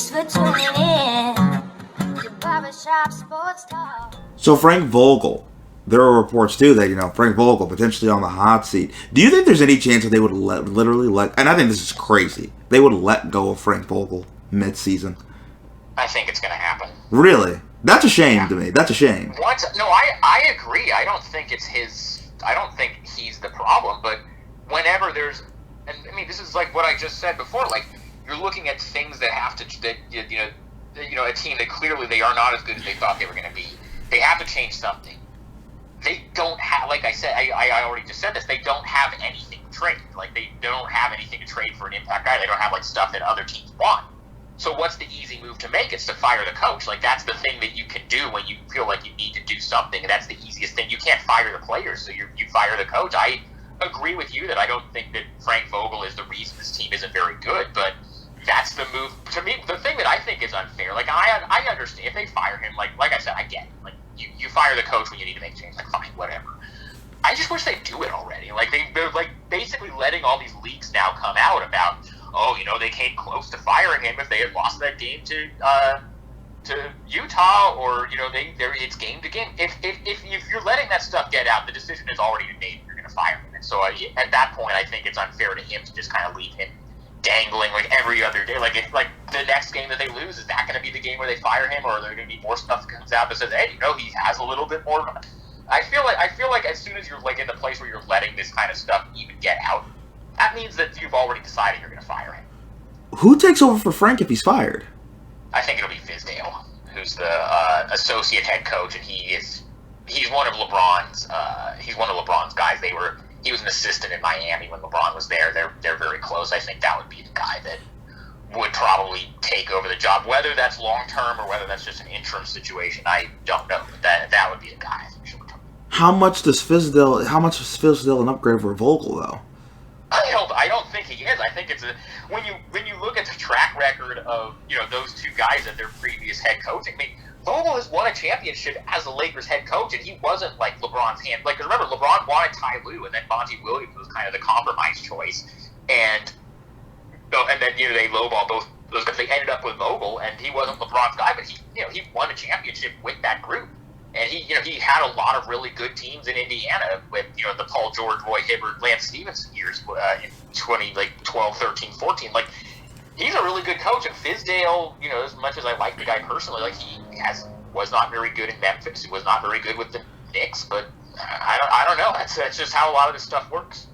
Thanks for tuning in to Barbershop Sports Talk. So Frank Vogel, there are reports too that Frank Vogel potentially on the hot seat. Do you think there's any chance that they would literally let? And I think this is crazy. They would let go of Frank Vogel mid-season. I think it's going to happen. Really? That's a shame to me. That's a shame. No, I agree. I don't think it's his. I don't think he's the problem. But whenever there's, and I mean, this is like what I just said before. Like you're looking at things that have to, a team that clearly they are not as good as they thought they were going to be. They have to change something. They don't have, like I said, I already just said this. They don't have anything to trade. Like they don't have anything to trade for an impact guy. They don't have like stuff that other teams want. So what's the easy move to make? It's to fire the coach. Like that's the thing that you can do when you feel like you need to do something. That's the easiest thing. You can't fire the players, so you fire the coach. I agree with you that I don't think that Frank Vogel is the reason this team isn't very good, but that's the move. To me, the thing that I think is unfair, like I understand if they fire him, like I said, I get it. Like you fire the coach when you need to make change. Like fine, whatever. I just wish they'd do it already. Like they're like basically letting all these leaks now come out about, they came close to firing him if they had lost that game to Utah, or it's game to game. If you're letting that stuff get out, the decision is already made. You're going to fire him, and so at that point, I think it's unfair to him to just kind of leave him dangling like every other day. Like if the next game that they lose, is that going to be the game where they fire him, or are there going to be more stuff that comes out that says, hey, he has a little bit more. I feel like as soon as you're like in the place where you're letting this kind of stuff even get out, that means that you've already decided you're going to fire him. Who takes over for Frank if he's fired? I think it'll be Fizdale, who's the associate head coach, and he's one of LeBron's guys. He was an assistant in Miami when LeBron was there. They're very close. I think that would be the guy that would probably take over the job. Whether that's long term or whether that's just an interim situation, I don't know. But that would be a guy I think should return. How much is Fizdale an upgrade for Vogel though? I don't think he is. I think it's when you look at the track record of those two guys at their previous head coaching. I mean, Vogel has won a championship as the Lakers head coach, and he wasn't like LeBron's hand. Like remember, LeBron wanted Ty Lue, and then Monty Williams was kind of the compromise choice, and then they lowball both those guys. They ended up with Vogel, and he wasn't LeBron's guy, but he won a championship with that group. And he had a lot of really good teams in Indiana with the Paul George, Roy Hibbert, Lance Stevenson years in 2012, 13, 14. Like he's a really good coach, and Fizdale, as much as I like the guy personally, like he was not very good in Memphis. He was not very good with the Knicks, but I don't know. That's just how a lot of this stuff works.